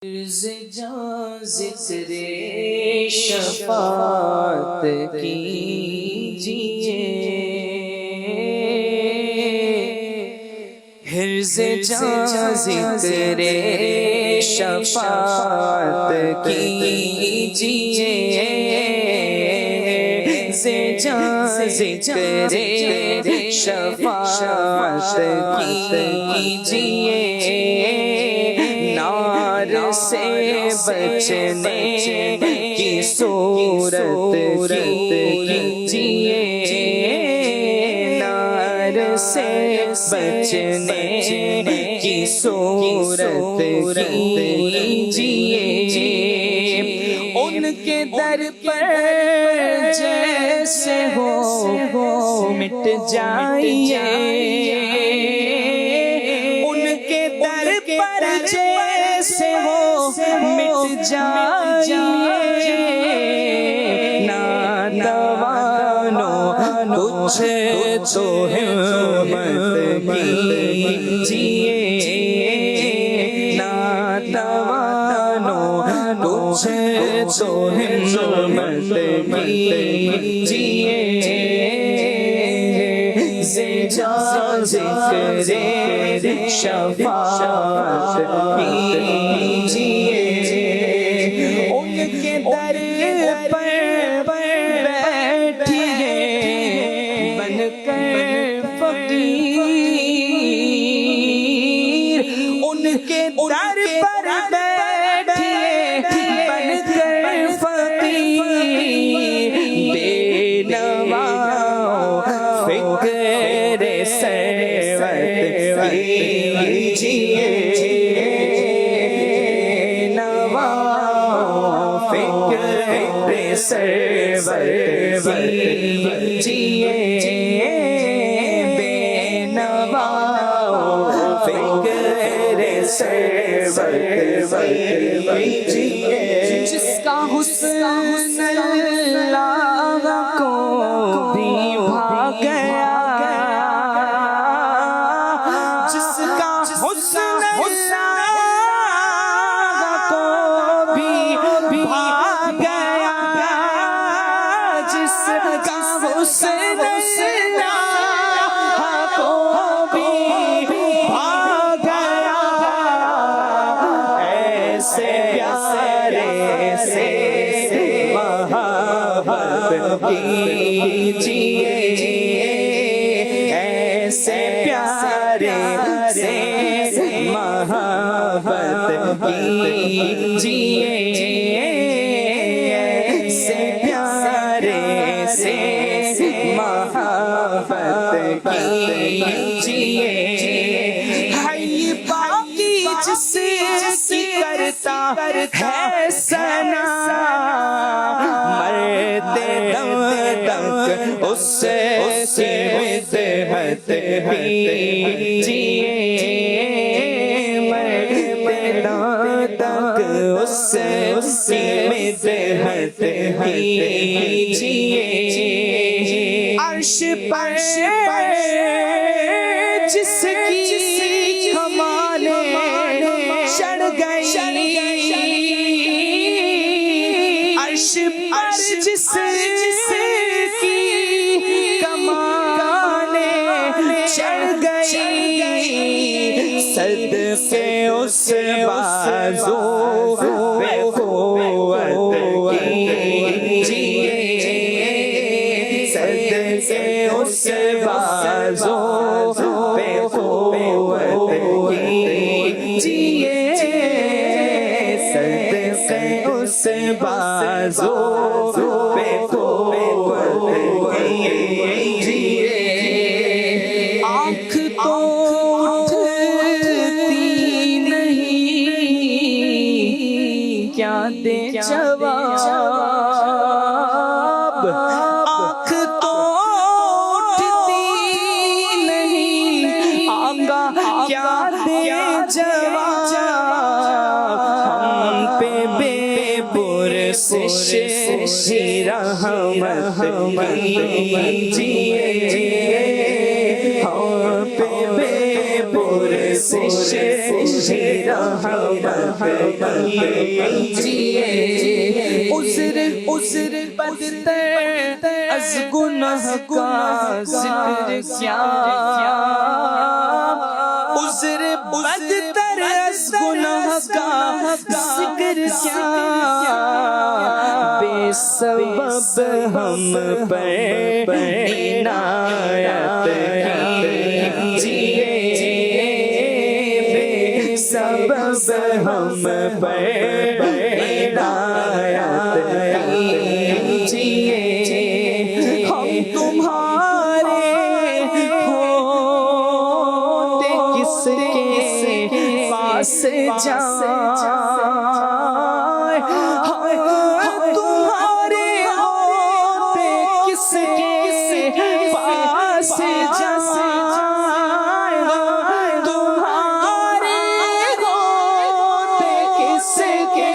عرض جاں ذکر شفاعت کیجئے، عرض جاں ذکر شفاعت کیجئے، عرض جاں ذکر شفاعت کیجئے، نار سے بچنے کی صورت کیجئے، نار سے بچنے کی صورت کیجئے، ان کے در پر جیسے ہو مٹ جائیے، ان کے در پر جیسے ہو مٹ جائیے، ناتوانو کچھ تو ہمت کیجئے، ناتوانو کچھ تو ہمت کیجئے، جاں ذکر شفاعت کیجئے، ان کے در پر بیٹھیے بن کر فقیر، ان کے در پر بیٹھیے بن کر فقیر، بے نوا فکر سرورت کیجئے، نوا فکر سرورت کیجئے، بے نوا فکر سرورت کیجئے، جس کا حسن اللہ کو بھی بھا گیا، جس کا حسن اللہ کو بھی بھا گیا، جس کا حسن اللہ کو بھی بھا گیا، ایسے پیارے سے محبت کیجئے، ایسے پیارے سے محبت کیجئے، ایسے پیارے سے محبت کیجئے، ہے باقی جس کی کرتا ہے ثنا، مرتے دم تک اس کی مدحت کیجئے، مرتے دم تک اس کی مدحت کیجئے، عرش پر جس کی کمالیں چڑھ گئی، عرش پر جس کی کمالیں چڑھ گئی، صدقے اس بازو پہ قوت کیجئے، صدقے اس بازو پہ قوت کیجئے، صدقے اس بازو پہ قوت کیجئے، آنکھ تو اٹھتی نہیں کیا دے جواب، آنکھ تو اٹھتی نہیں آگا کیا دے جواب، ہم پہ بے پرسش ہی رحمت کیجئے، ہم پہ بے پرسش عذر بدتر از گناہ کا ذکر کیا عذر بدتر از گناہ کا ذکر کیا بے سبب ہم پر عنایت کیجیے بے سبب ہم پر عنایت کیجیے ہم تمہارے ہوتے کس کے پاس جائیں ہم تمہارے ہوتے کس کے پاس جائیں تمہارے ہوتے کس کے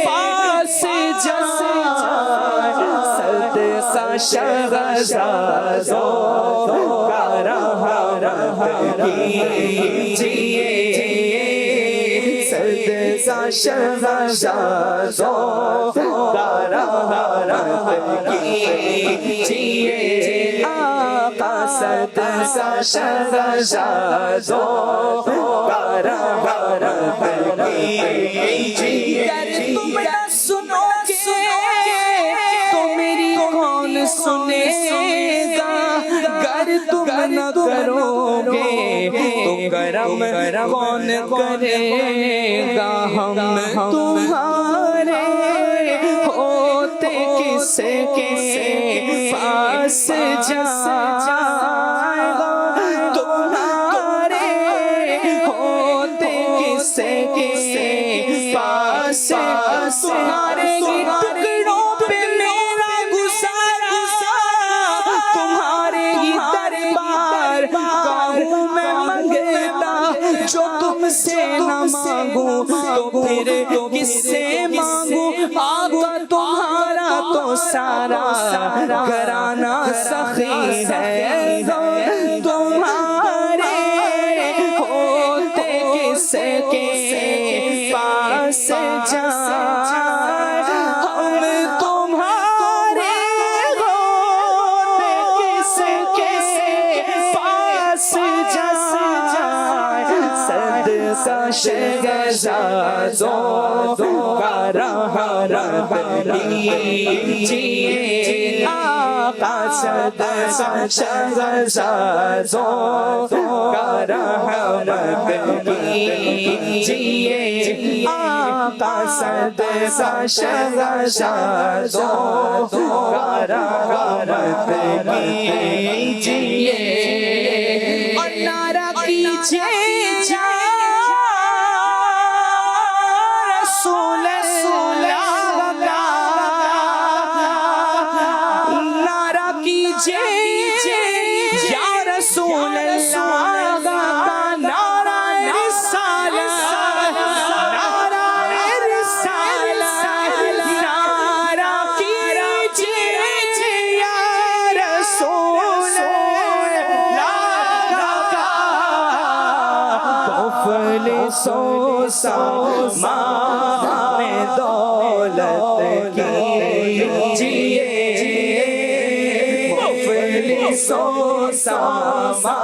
پاس جائیں صدقہ شہزادوں کا رحمت کیجیے صدقہ شہزادوں کا رحمت کیجیے آقا صدقہ شہزادوں کا رحمت کیجیے گر تم نہ سنو گے تو میری کون سنے گا گر تم نہ کرو گے تو کرم کون کرے گا ہم تمہارے ہوتے کس کے پاس جائیں تمہارے ہوتے کس کے پاس تمہارے ٹکڑوں پہ میرا گزارا تمہارے ہی دربار کا ہوں میں منگتا جو تم سے نہ مانگوں تو پھر کس سے مانگوں آقا تمہارا تو سارا گھرانہ سخی ہے تمہارے ہوتے کس کے پاس جائیں ہم تمہارے ہوتے کس کے پاس جائیں صدقہ شہزادوں کا رحمت کیجیے آقا صدقہ شہزادوں کا رحمت کیجیے آقا صدقہ شہزادوں کا رحمت کیجیے اور نعرہ کیجیے رسول اللہ کا نعرہ کیجیے یا رسول اللہ کا نعرہ رسالت نعرہ رسالت نعرہ کیجیے یا رسول اللہ کا مفلسو ساما میں دولت کیجیے مفلسو ساما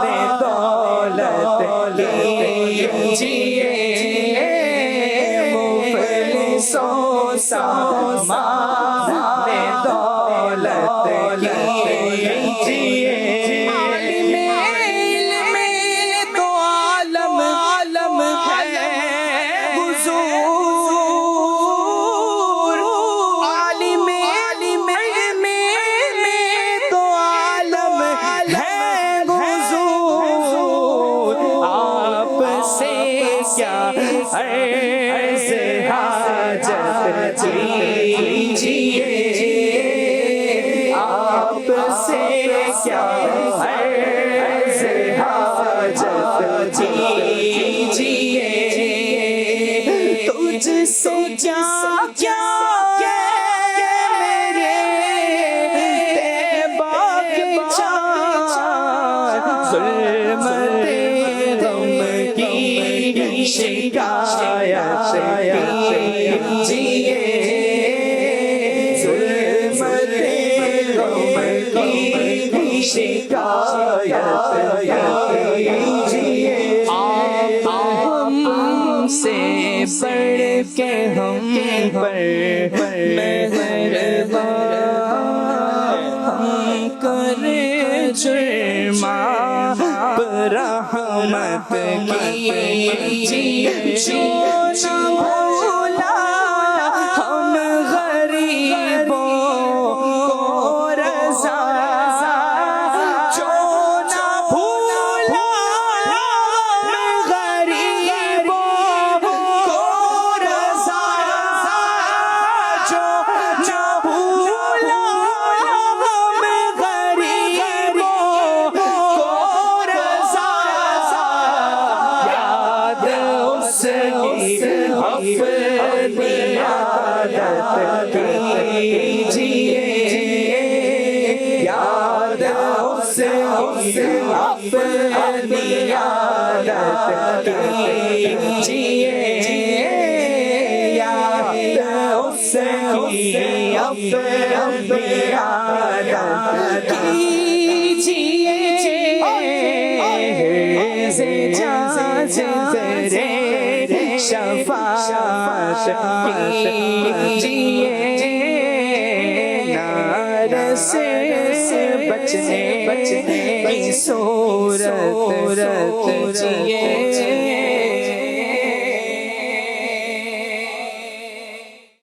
میں دولت کیجیے مفلسو ساما میں دولت کیجیے عالم علم تو عالم ہے حضور عالم علم تو عالم ہے حضور آپ سے کیا عرض حاجت کیجیے آپ سے کیا عرض حاجت کیجیے تجھ سے کیا میرے طیبہ کے چار ظلمت کیجئے ظلمت غم کی شکایت کیجئے آپ ہم سے بڑھ کے ہم پر مہربان کرے جرما رحمت کیجئے جو نہ بھولا ہم غریبوں کو رضا جو نہ بھولا ہم غریبوں کو رضا جو نہ بھولا ہم غریبوں کو رضا یاد اس کی اپنی عادت کیجئے یاد اس کی اپنی عادت کیجئے یاد اس کی اپنی عادت کیجئے شفاعت کیجئے نار سے بچنے کی صورت کیجئے